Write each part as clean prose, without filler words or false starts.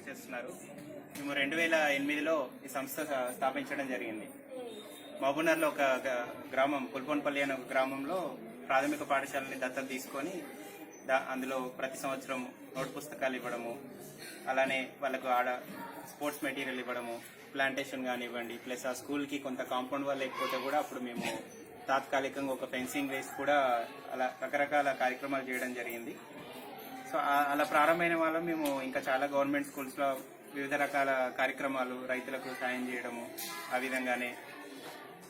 చేస్తున్నారు. మేము 2008లో ఈ సంస్థ స్థాపించడం జరిగింది. మహబూబ్నగర్లో ఒక గ్రామం పుల్పొన్పల్లి అనే ఒక గ్రామంలో ప్రాథమిక పాఠశాలని దత్తత తీసుకొని అందులో ప్రతి సంవత్సరం నోట్ పుస్తకాలు ఇవ్వడము, అలానే వాళ్ళకు ఆడ స్పోర్ట్స్ మెటీరియల్ ఇవ్వడము, ప్లాంటేషన్ కానివ్వండి, ప్లస్ ఆ స్కూల్కి కొంత కాంపౌండ్ వాళ్ళు లేకపోతే కూడా అప్పుడు మేము తాత్కాలికంగా ఒక ఫెన్సింగ్ వేసి కూడా అలా రకరకాల కార్యక్రమాలు చేయడం జరిగింది. సో అలా ప్రారంభమైన వాళ్ళం మేము ఇంకా చాలా గవర్నమెంట్ స్కూల్స్లో వివిధ రకాల కార్యక్రమాలు, రైతులకు సాయం చేయడము, ఆ విధంగానే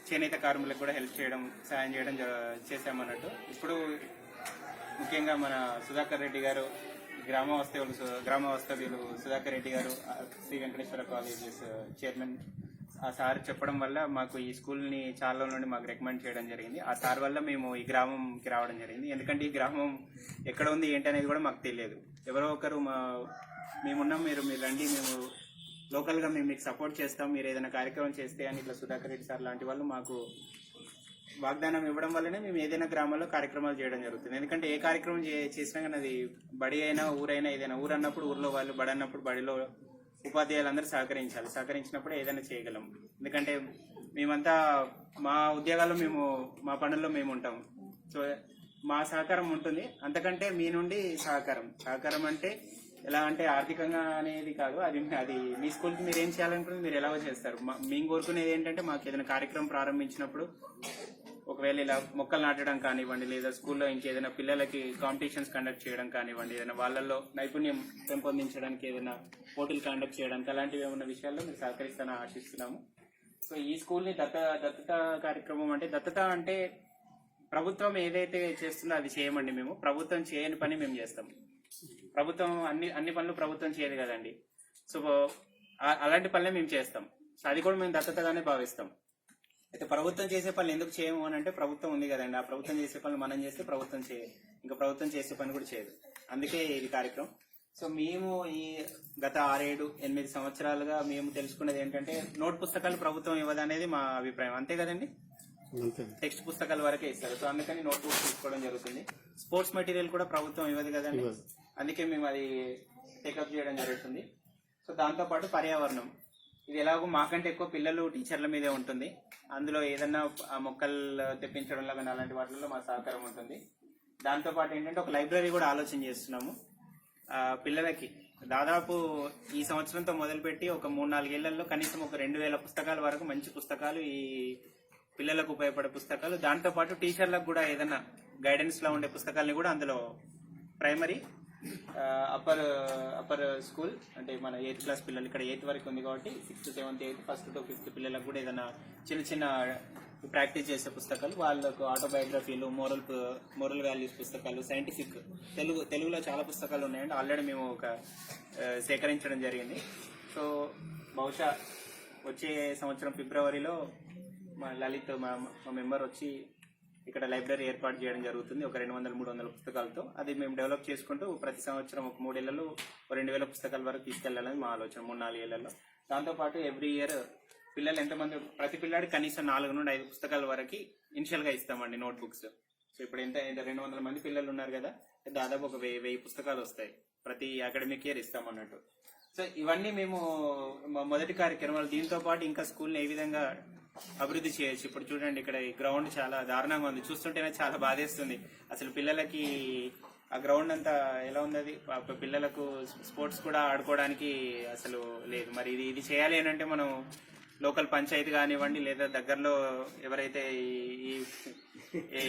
చేనేత కార్మికులకు కూడా హెల్ప్ చేయడం, సాయం చేయడం చేశామన్నట్టు. ఇప్పుడు ముఖ్యంగా మన సుధాకర్ రెడ్డి గారు గ్రామ వాస్తవ్యులు సుధాకర్ రెడ్డి గారు శ్రీ వెంకటేశ్వర కాలేజెస్ చైర్మన్, ఆ సార్ చెప్పడం వల్ల మాకు ఈ స్కూల్ని చాలా నుండి మాకు రికమెండ్ చేయడం జరిగింది. ఆ సార్ వల్ల మేము ఈ గ్రామంకి రావడం జరిగింది. ఎందుకంటే ఈ గ్రామం ఎక్కడ ఉంది ఏంటి అనేది కూడా మాకు తెలియదు. ఎవరో ఒకరు మేమున్నాం, మీరు రండి, మేము లోకల్గా మేము మీకు సపోర్ట్ చేస్తాం, మీరు ఏదైనా కార్యక్రమం చేస్తే అని ఇట్లా సుధాకర్ రెడ్డి సార్ లాంటి వాళ్ళు మాకు వాగ్దానం ఇవ్వడం వల్లనే మేము ఏదైనా గ్రామాల్లో కార్యక్రమాలు చేయడం జరుగుతుంది. ఎందుకంటే ఏ కార్యక్రమం చేసినా కానీ అది బడి అయినా ఊరైనా, ఏదైనా ఊరు అన్నప్పుడు ఊర్లో వాళ్ళు, బడి అన్నప్పుడు బడిలో ఉపాధ్యాయులందరూ సహకరించినప్పుడే ఏదైనా చేయగలం. ఎందుకంటే మేమంతా మా ఉద్యోగాల్లో మా పనుల్లో మేము ఉంటాం. సో మా సహకారం ఉంటుంది. అంతకంటే మీ నుండి సహకారం అంటే ఎలా అంటే ఆర్థికంగా అనేది కాదు, అది మీ స్కూల్కి మీరు ఏం చేయాలనుకుంటే మీరు ఎలాగో చేస్తారు. మేము కోరుకునేది ఏంటంటే మాకు ఏదైనా కార్యక్రమం ప్రారంభించినప్పుడు ఒకవేళ ఇలా మొక్కలు నాటడం కానివ్వండి, లేదా స్కూల్లో ఇంకేదైనా పిల్లలకి కాంపిటీషన్స్ కండక్ట్ చేయడం కానివ్వండి, ఏదైనా వాళ్ళల్లో నైపుణ్యం పెంపొందించడానికి ఏదైనా పోటీలు కండక్ట్ చేయడానికి అలాంటివి ఏమన్నా విషయాల్లో మీరు సహకరిస్తానని ఆశిస్తున్నాము. సో ఈ స్కూల్ని దత్తత కార్యక్రమం అంటే, దత్తత అంటే ప్రభుత్వం ఏదైతే చేస్తుందో అది చేయమండి. మేము ప్రభుత్వం చేయని పని మేము చేస్తాం. ప్రభుత్వం అన్ని పనులు ప్రభుత్వం చేయదు కదండి. సో అలాంటి పనులే మేము చేస్తాం. సో అది కూడా మేము దత్తతగానే భావిస్తాం. అయితే ప్రభుత్వం చేసే పనులు ఎందుకు చేయము అని అంటే, ప్రభుత్వం ఉంది కదండి, ఆ ప్రభుత్వం చేసే పనులు మనం చేస్తే ప్రభుత్వం ఇంకా ప్రభుత్వం చేసే పని కూడా చేయదు. అందుకే ఇది కార్యక్రమం. సో మేము ఈ గత 6-7-8 సంవత్సరాలుగా మేము తెలుసుకున్నది ఏంటంటే, నోట్ పుస్తకాలు ప్రభుత్వం ఇవ్వదనేది మా అభిప్రాయం. అంతే కదండి, టెక్స్ట్ పుస్తకాల వరకే ఇస్తారు. సో అందుకని నోట్ బుక్స్ తీసుకోవడం జరుగుతుంది. స్పోర్ట్స్ మెటీరియల్ కూడా ప్రభుత్వం ఇవ్వదు కదండి, అందుకే మేము అది టేకప్ చేయడం జరుగుతుంది. సో దాంతోపాటు పర్యావరణం, ఇది ఎలాగో మాకంటే ఎక్కువ పిల్లలు టీచర్ల మీదే ఉంటుంది. అందులో ఏదన్నా మొక్కలు తెప్పించడంలో కానీ అలాంటి వాటిల్లో మా సహకారం ఉంటుంది. దాంతోపాటు ఏంటంటే ఒక లైబ్రరీ కూడా ఆలోచన చేస్తున్నాము. పిల్లలకి దాదాపు ఈ సంవత్సరంతో మొదలుపెట్టి ఒక 3-4 ఏళ్లలో కనీసం ఒక 2000 పుస్తకాల వరకు మంచి పుస్తకాలు, ఈ పిల్లలకు ఉపయోగపడే పుస్తకాలు, దాంతోపాటు టీచర్లకు కూడా ఏదైనా గైడెన్స్ లో ఉండే పుస్తకాలని కూడా అందులో ప్రైమరీ, అప్పర్ స్కూల్ అంటే మన 8th క్లాస్ పిల్లలు, ఇక్కడ 8th వరకు ఉంది కాబట్టి 6th, 7th, 8th, 1st to 5th పిల్లలకు కూడా ఏదైనా చిన్న ప్రాక్టీస్ చేసే పుస్తకాలు, వాళ్ళకు ఆటోబయోగ్రఫీలు, మోరల్ వాల్యూస్ పుస్తకాలు, సైంటిఫిక్ తెలుగులో చాలా పుస్తకాలు ఉన్నాయండి. ఆల్రెడీ మేము సేకరించడం జరిగింది. సో బహుశా వచ్చే సంవత్సరం ఫిబ్రవరిలో మా లలిత్ మా మెంబర్ వచ్చి ఇక్కడ లైబ్రరీ ఏర్పాటు చేయడం జరుగుతుంది. ఒక 200-300 పుస్తకాలతో అది మేము డెవలప్ చేసుకుంటూ ప్రతి సంవత్సరం ఒక 3 ఏళ్లలో 2000 పుస్తకాల వరకు తీసుకెళ్లాలని మా ఆలోచన 3-4 ఏళ్లలో. దాంతోపాటు ఎవ్రీ ఇయర్ పిల్లలు ఎంతమంది, ప్రతి పిల్లాడి కనీసం 4-5 పుస్తకాల వరకు ఇనిషియల్ గా ఇస్తామండి నోట్ బుక్స్. సో ఇప్పుడు ఎంత 200 మంది పిల్లలు ఉన్నారు కదా, దాదాపు ఒక 1000 పుస్తకాలు వస్తాయి ప్రతి అకాడమిక్ ఇయర్ ఇస్తామన్నట్టు. సో ఇవన్నీ మేము మొదటి కార్యక్రమాలు. దీంతో పాటు ఇంకా స్కూల్ని ఏ విధంగా అభివృద్ధి చేయొచ్చు. ఇప్పుడు చూడండి, ఇక్కడ ఈ గ్రౌండ్ చాలా దారుణంగా ఉంది, చూస్తుంటేనే చాలా బాధేస్తుంది. అసలు పిల్లలకి ఆ గ్రౌండ్ అంతా ఎలా ఉంది, అది పిల్లలకు స్పోర్ట్స్ కూడా ఆడుకోవడానికి అసలు లేదు. మరి ఇది చేయాలి అని అంటే మనం లోకల్ పంచాయతీ కానివ్వండి, లేదా దగ్గరలో ఎవరైతే ఈ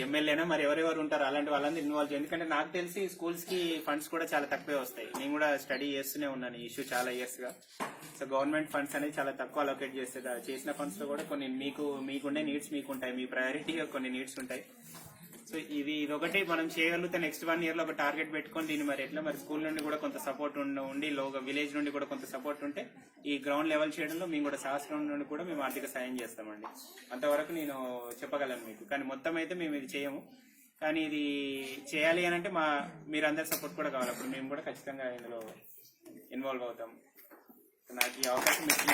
ఎమ్మెల్యేనా మరి ఎవరెవరు ఉంటారో అలాంటి వాళ్ళందరూ ఇన్వాల్వ్ చేయాలి. ఎందుకంటే నాకు తెలిసి స్కూల్స్ కి ఫండ్స్ కూడా చాలా తక్కువే వస్తాయి. నేను కూడా స్టడీ చేస్తూనే ఉన్నాను ఈ ఇష్యూ చాలా ఇయర్స్ గా. సో గవర్నమెంట్ ఫండ్స్ అనేది చాలా తక్కువ అలొకేట్ చేస్తుంది. చేసిన ఫండ్స్ లో కూడా కొన్ని మీకుండే నీడ్స్ మీకు ఉంటాయి, మీ ప్రయారిటీగా కొన్ని నీడ్స్ ఉంటాయి. సో ఇది ఒకటి మనం చేయగలిగితే నెక్స్ట్ 1 year లో ఒక టార్గెట్ పెట్టుకొని దీన్ని మరి ఎట్లా మరి స్కూల్ నుండి కూడా కొంత సపోర్ట్ ఉండి విలేజ్ నుండి కూడా కొంత సపోర్ట్ ఉంటే ఈ గ్రౌండ్ లెవెల్ చేయడంలో మేము కూడా శాస్త్రం నుండి కూడా మేము ఆర్థిక సాయం చేస్తామండి. అంతవరకు నేను చెప్పగలను మీకు. కానీ మొత్తం అయితే మేము ఇది చేయము. కానీ ఇది చేయాలి అని అంటే మీరందరి సపోర్ట్ కూడా కావాలి. అప్పుడు మేము కూడా ఖచ్చితంగా ఇందులో ఇన్వాల్వ్ అవుతాం. నాకు ఈ అవకాశం ఇచ్చిన